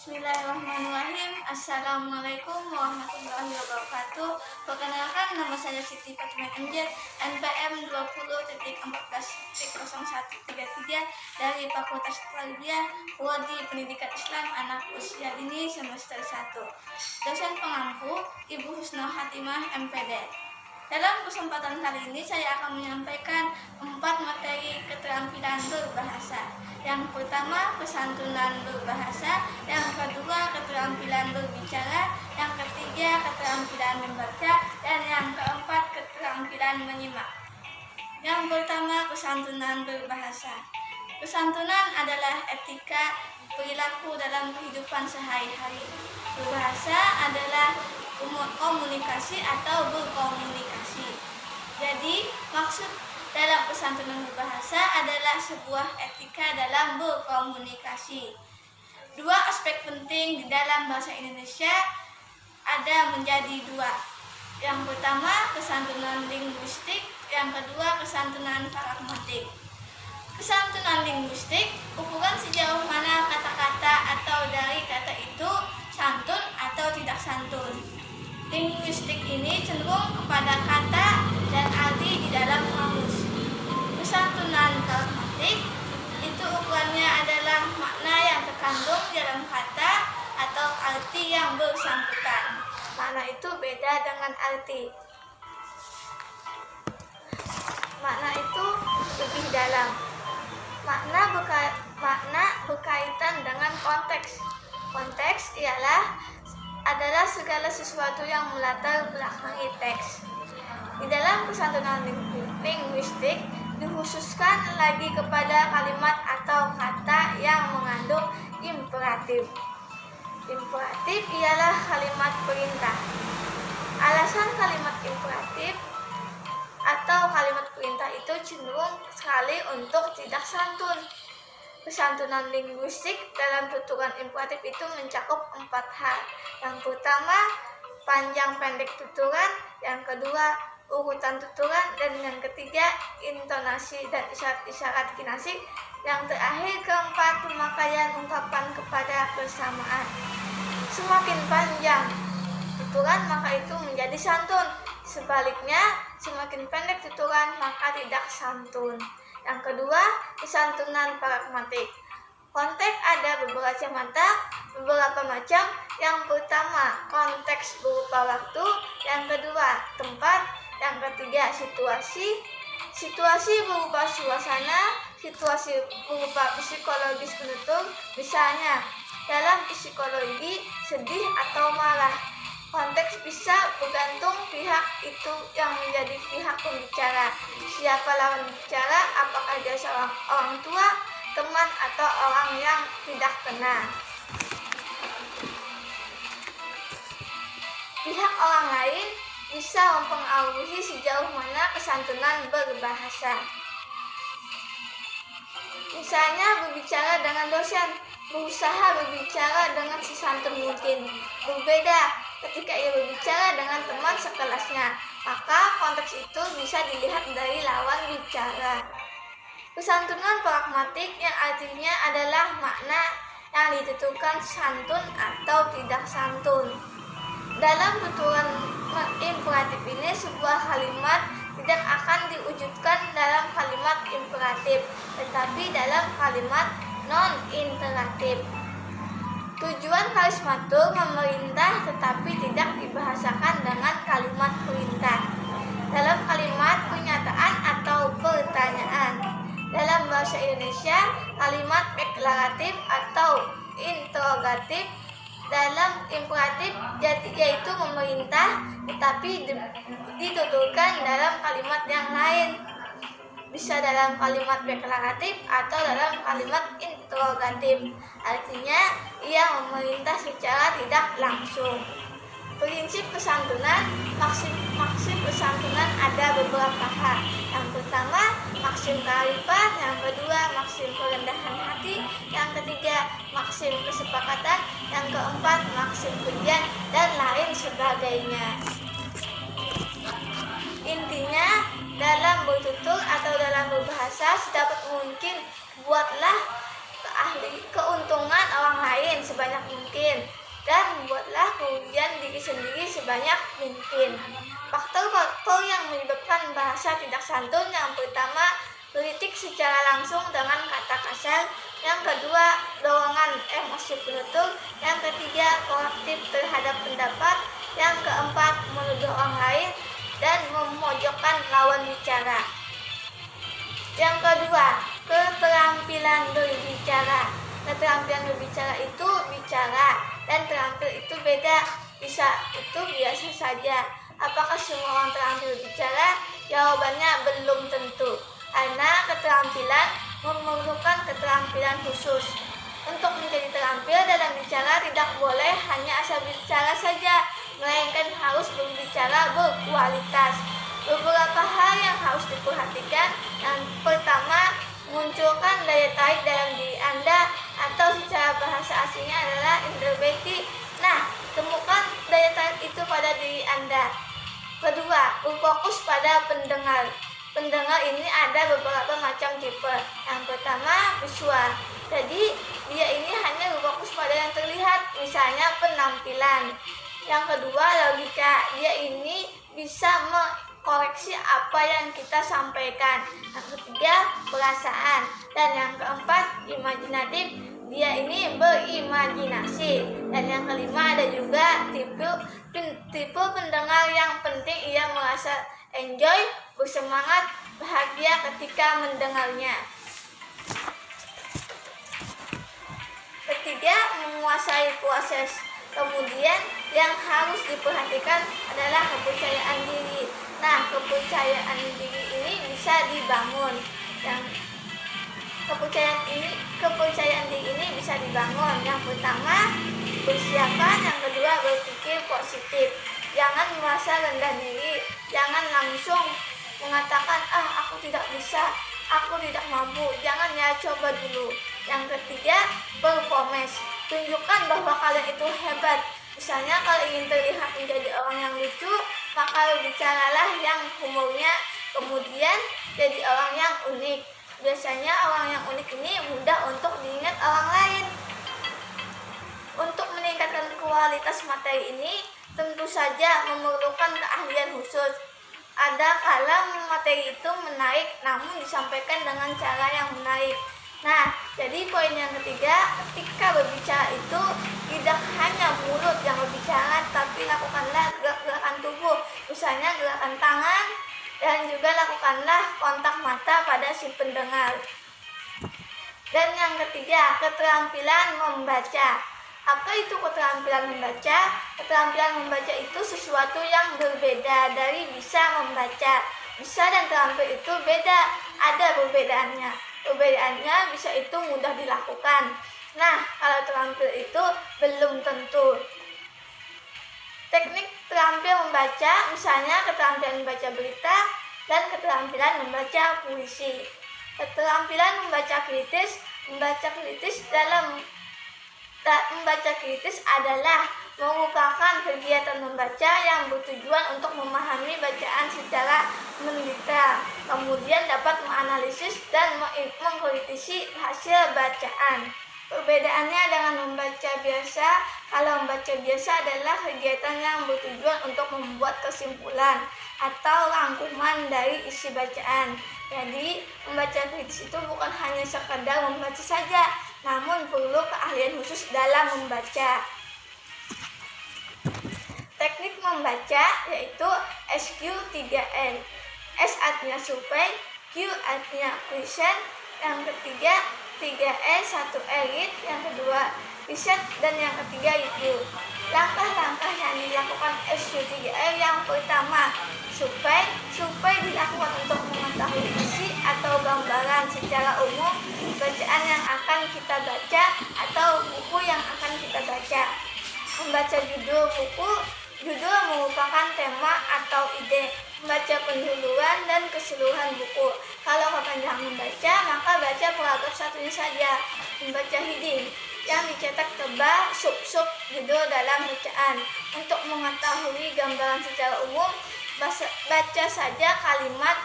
Bismillahirrahmanirrahim. Assalamualaikum warahmatullahi wabarakatuh. Perkenalkan, nama saya Siti Fatimah MJ, NPM 20.14.0133 dari Fakultas Tarbiyah, Prodi Pendidikan Islam Anak Usia Dini semester 1. Dosen pengampu Ibu Husnul Khatimah MPD. Dalam kesempatan kali ini saya akan menyampaikan 4 materi keterampilan berbahasa. Yang pertama, kesantunan berbahasa. Yang kedua, keterampilan berbicara. Yang ketiga, keterampilan membaca. Dan yang keempat, keterampilan menyimak. Yang pertama, kesantunan berbahasa. Kesantunan adalah etika perilaku dalam kehidupan sehari-hari. Berbahasa adalah komunikasi atau berkomunikasi. Jadi, maksud dalam kesantunan berbahasa adalah sebuah etika dalam berkomunikasi. 2 aspek penting di dalam bahasa Indonesia ada menjadi 2. Yang pertama, kesantunan linguistik. Yang kedua, kesantunan pragmatik. Kesantunan linguistik, ukuran sejauh mana kata-kata atau dari kata itu santun atau tidak santun. Linguistik ini cenderung kepada kata dan arti di dalam kamus. Kesantunan pragmatik itu ukurannya adalah makna yang terkandung dalam kata atau arti yang bersangkutan. Makna itu beda dengan arti. Makna itu lebih dalam. Makna berkaitan dengan konteks. Konteks adalah segala sesuatu yang melatar belakangi teks. Di dalam kesantunan linguistik dikhususkan lagi kepada kalimat atau kata yang mengandung imperatif. Imperatif ialah kalimat perintah. Alasan kalimat imperatif atau kalimat perintah itu cenderung sekali untuk tidak santun. Kesantunan linguistik dalam tuturan imperatif itu mencakup 4 hal. Yang pertama, panjang pendek tuturan. Yang kedua, urutan tuturan. Dan yang ketiga, intonasi dan isyarat kinasik. Yang terakhir, keempat, pemakaian ungkapan kepada persamaan. Semakin panjang tuturan maka itu menjadi santun. Sebaliknya, semakin pendek tuturan maka tidak santun. Yang kedua, kesantunan pragmatik. Konteks ada beberapa macam. Yang pertama, konteks berupa waktu. Yang kedua, tempat. Yang ketiga, situasi. Situasi berupa suasana. Situasi berupa psikologis penutur. Misalnya, dalam psikologi, sedih atau marah. Konteks bisa bergantung pihak itu yang menjadi pihak pembicara. Siapa lawan bicara, apakah dia seorang orang tua, teman, atau orang yang tidak kenal. Pihak orang lain bisa mempengaruhi sejauh mana kesantunan berbahasa. Misalnya, berbicara dengan dosen, berusaha berbicara dengan sesantun mungkin. Berbeda ketika ia berbicara dengan teman sekelasnya, maka konteks itu bisa dilihat dari lawan bicara. Kesantunan pragmatik yang artinya adalah makna yang ditentukan santun atau tidak santun. Dalam tuturan imperatif ini, sebuah kalimat tidak akan diwujudkan dalam kalimat imperatif, tetapi dalam kalimat non-imperatif. Tujuan karismatur memerintah tetapi tidak dibahasakan dengan kalimat perintah. Dalam kalimat pernyataan atau pertanyaan. Dalam bahasa Indonesia, kalimat deklaratif atau interrogatif. Dalam imperatif yaitu memerintah tetapi dituturkan dalam kalimat yang lain. Bisa dalam kalimat deklaratif atau dalam kalimat interrogatif. Artinya, ia memerintah secara tidak langsung. Prinsip kesantunan, maksud kesantunan ada beberapa hal. Yang pertama, maksim kearifan. Yang kedua, maksim kerendahan hati. Yang ketiga, maksim kesepakatan. Yang keempat, maksim pujian, dan lain sebagainya. Intinya, dalam bertutur atau dalam berbahasa sedapat mungkin buatlah keuntungan orang lain sebanyak mungkin, dan buatlah pengujian diri sendiri sebanyak mungkin. Faktor-faktor yang menyebabkan bahasa tidak santun: yang pertama, kritik secara langsung dengan kata kasar; yang kedua, dorongan emosi penutur; yang ketiga, korektif terhadap pendapat; yang keempat, menuduh orang lain dan memojokkan lawan bicara. Yang kedua, keterampilan berbicara. Keterampilan berbicara itu bicara, dan terampil itu beda. Bisa itu biasa saja. Apakah semua orang terampil berbicara? Jawabannya belum tentu, karena keterampilan memerlukan keterampilan khusus. Untuk menjadi terampil dalam bicara tidak boleh hanya asal bicara saja, melainkan harus berbicara berkualitas. Beberapa hal yang harus diperhatikan: yang pertama, munculkan daya tarik dalam diri Anda, atau secara bahasa aslinya adalah introverti. Nah, temukan daya tarik itu pada diri Anda. Kedua, berfokus pada pendengar. Pendengar ini ada beberapa macam tipe. Yang pertama, visual. Jadi, dia ini hanya berfokus pada yang terlihat, misalnya penampilan. Yang kedua, logika. Dia ini bisa koreksi apa yang kita sampaikan. Yang ketiga, perasaan. Dan yang keempat, imajinatif. Dia ini berimajinasi. Dan yang kelima, ada juga tipe pendengar yang penting ia merasa enjoy, bersemangat, bahagia ketika mendengarnya. Ketiga, menguasai proses. Kemudian yang harus diperhatikan adalah kepercayaan diri. Nah, kepercayaan diri ini bisa dibangun. Kepercayaan diri ini bisa dibangun. Yang pertama, persiapan. Yang kedua, berpikir positif. Jangan merasa rendah diri. Jangan langsung mengatakan, aku tidak bisa, aku tidak mampu. Jangan, ya, coba dulu. Yang ketiga, performance. Tunjukkan bahwa kalian itu hebat. Misalnya, kalau ingin terlihat menjadi orang yang lucu, maka bicaralah yang humornya. Kemudian, jadi orang yang unik. Biasanya orang yang unik ini mudah untuk diingat orang lain. Untuk meningkatkan kualitas materi ini, tentu saja memerlukan keahlian khusus. Ada kala materi itu menarik, namun disampaikan dengan cara yang menarik. Nah, jadi poin yang ketiga, ketika berbicara itu tidak hanya mulut yang berbicara, tapi lakukanlah gerak-gerakan tubuh, misalnya gerakan tangan, dan juga lakukanlah kontak mata pada si pendengar. Dan yang ketiga, keterampilan membaca. Apa itu keterampilan membaca? Keterampilan membaca itu sesuatu yang berbeda dari bisa membaca. Bisa dan terampil itu beda, ada perbedaannya. Perbedaannya bisa itu mudah dilakukan. Nah, kalau terampil itu belum tentu. Teknik terampil membaca, misalnya keterampilan membaca berita dan keterampilan membaca puisi. Keterampilan membaca kritis. Membaca kritis adalah merupakan kegiatan membaca yang bertujuan untuk memahami bacaan secara mendetail, kemudian dapat menganalisis dan mengkritisi hasil bacaan. Perbedaannya dengan membaca biasa, kalau membaca biasa adalah kegiatan yang bertujuan untuk membuat kesimpulan atau rangkuman dari isi bacaan. Jadi, membaca kritis itu bukan hanya sekedar membaca saja, namun perlu keahlian khusus dalam membaca. Teknik membaca yaitu SQ3N. S artinya survei, Q artinya question, yang ketiga 3E, 1E read, yang kedua riset, dan yang ketiga review. Langkah-langkah yang dilakukan SQ3R: yang pertama, survei. Survei dilakukan untuk mengetahui isi atau gambaran secara umum bacaan yang akan kita baca atau buku yang akan kita baca. Membaca judul buku. Judul merupakan tema atau ide. Membaca pendahuluan dan keseluruhan buku. Kalau kepanjangan membaca, maka baca paragraf satunya saja. Membaca heading yang dicetak tebal, sub-sub judul dalam bacaan. Untuk mengetahui gambaran secara umum, baca saja kalimat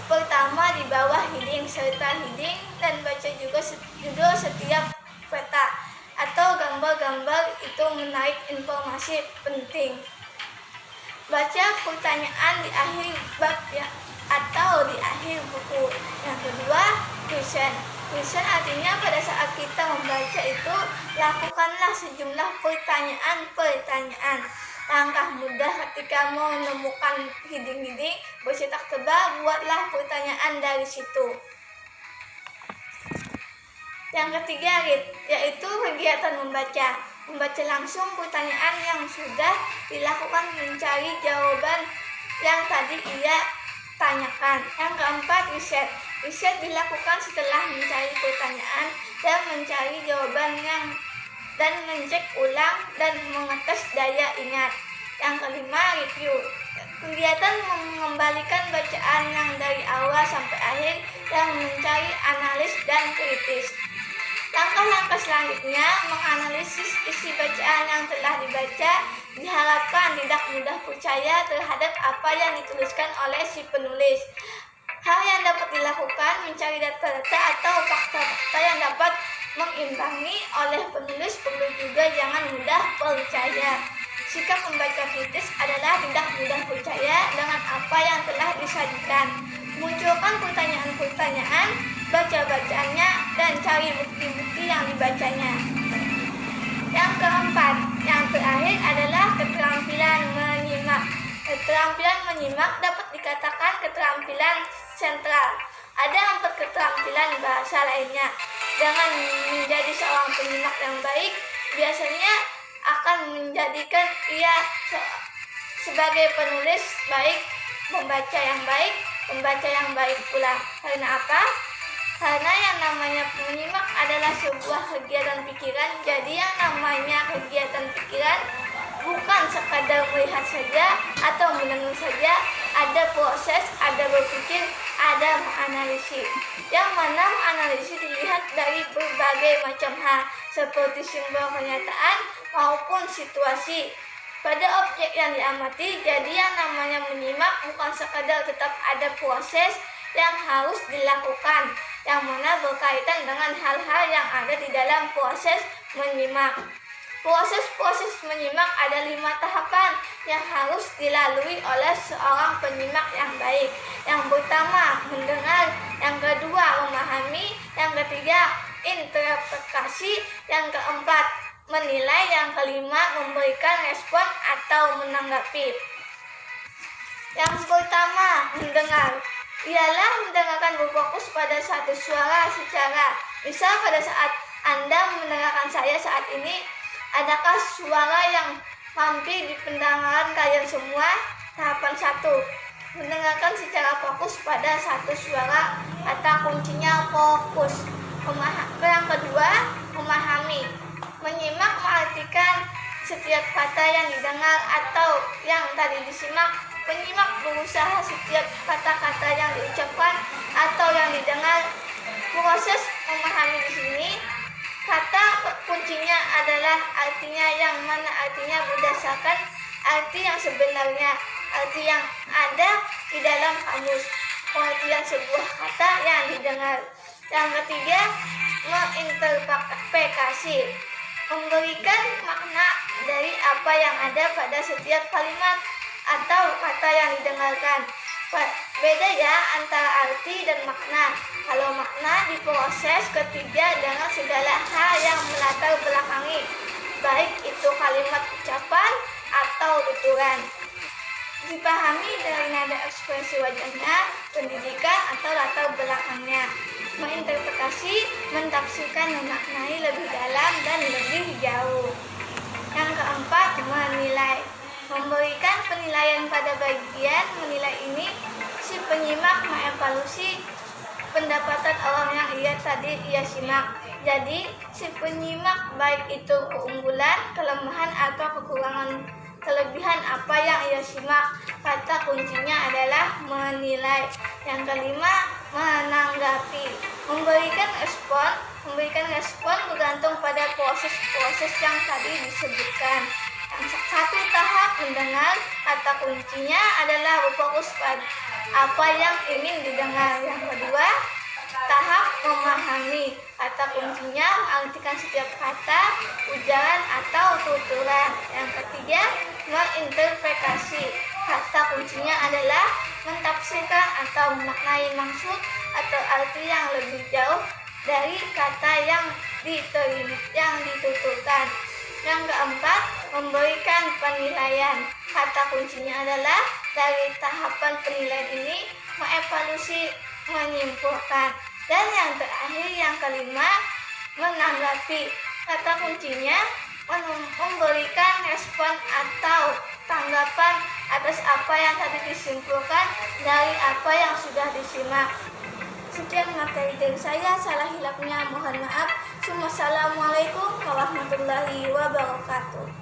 pertama di bawah heading serta heading, dan baca juga judul setiap peta. gambar itu menarik informasi penting. Baca pertanyaan di akhir bab atau di akhir buku. Yang kedua, tulisan. Tulisan artinya pada saat kita membaca itu, lakukanlah sejumlah pertanyaan. Langkah mudah ketika menemukan hiding-hiding bercetak tebal, buatlah pertanyaan dari situ. Yang ketiga, yaitu kegiatan membaca. Membaca langsung pertanyaan yang sudah dilakukan, mencari jawaban yang tadi ia tanyakan. Yang keempat, riset. Riset dilakukan setelah mencari pertanyaan dan mencari jawaban dan mencek ulang dan mengetes daya ingat. Yang kelima, review. Kegiatan mengembalikan bacaan yang dari awal sampai akhir dan mencari analis dan kritis. Langkah-langkah selanjutnya, menganalisis isi bacaan yang telah dibaca. Diharapkan tidak mudah percaya terhadap apa yang dituliskan oleh si penulis. Hal yang dapat dilakukan, mencari data-data atau fakta-fakta yang dapat mengimbangi oleh penulis. Perlu juga jangan mudah percaya. Sikap membaca kritis adalah tidak mudah percaya dengan apa yang telah disajikan. Munculkan pertanyaan-pertanyaan, baca bacaannya, dan cari bukti-bukti yang dibacanya. Yang keempat, yang terakhir adalah keterampilan menyimak. Keterampilan menyimak dapat dikatakan keterampilan sentral. Ada 4 keterampilan bahasa lainnya. Dengan menjadi seorang penyimak yang baik, biasanya akan menjadikan ia sebagai penulis baik, membaca yang baik pula. Karena apa? Karena yang namanya menyimak adalah sebuah kegiatan pikiran. Jadi yang namanya kegiatan pikiran bukan sekadar melihat saja atau mendengar saja. Ada proses, ada berpikir, ada menganalisis. Yang mana menganalisis dilihat dari berbagai macam hal, seperti simbol kenyataan maupun situasi pada objek yang diamati. Jadi yang namanya menyimak bukan sekadar tetap ada proses yang harus dilakukan, yang mana berkaitan dengan hal-hal yang ada di dalam proses menyimak. Proses menyimak ada 5 tahapan yang harus dilalui oleh seorang penyimak yang baik. Yang pertama, mendengar. Yang kedua, memahami. Yang ketiga, interpretasi. Yang keempat, menilai. Yang kelima, memberikan respon atau menanggapi. Yang pertama, mendengar. Ialah mendengarkan berfokus pada satu suara secara. Misal pada saat Anda mendengarkan saya saat ini, adakah suara yang mampir di pendengaran kalian semua? Tahapan 1, mendengarkan secara fokus pada satu suara. Kata kuncinya fokus. Yang kedua, memahami. Menyimak mengartikan setiap kata yang didengar atau yang tadi disimak. Penyimak berusaha setiap kata-kata yang diucapkan atau yang didengar. Proses memahami di sini, kata kuncinya adalah artinya, yang mana artinya berdasarkan arti yang sebenarnya, arti yang ada di dalam kamus, pengertian sebuah kata yang didengar. Yang ketiga, menginterpretasi, memberikan makna dari apa yang ada pada setiap kalimat atau kata yang didengarkan. Beda ya antara arti dan makna. Kalau makna diproses ketiga dengan segala hal yang melatar belakangi, baik itu kalimat ucapan atau tuturan. Dipahami dari nada ekspresi wajahnya, pendidikan atau latar belakangnya. Menginterpretasi, mentafsirkan, memaknai lebih dalam dan lebih jauh. Yang keempat, menilai. Memberikan penilaian pada bagian menilai ini, si penyimak mengevaluasi pendapatan orang yang ia simak. Jadi, si penyimak baik itu keunggulan, kelemahan atau kelebihan apa yang ia simak. Kata kuncinya adalah menilai. Yang kelima, menanggapi. Memberikan respon bergantung pada proses-proses yang tadi disebutkan. Yang 1 tahap mendengar, kata kuncinya adalah berfokus pada apa yang ingin didengar. Yang kedua, tahap memahami. Kata kuncinya mengartikan setiap kata, ujaran, atau tuturan. Yang ketiga, menginterpretasi. Kata kuncinya adalah mentafsirkan atau memaknai maksud atau arti yang lebih jauh dari kata yang dituturkan. Yang keempat, memberikan penilaian. Kata kuncinya adalah dari tahapan penilaian ini mengevaluasi, menyimpulkan. Dan yang terakhir, yang kelima, menanggapi. Kata kuncinya memberikan respon atau tanggapan atas apa yang tadi disimpulkan dari apa yang sudah disimak. Sekian materi dari saya, salah hilapnya mohon maaf. Assalamualaikum warahmatullahi wabarakatuh.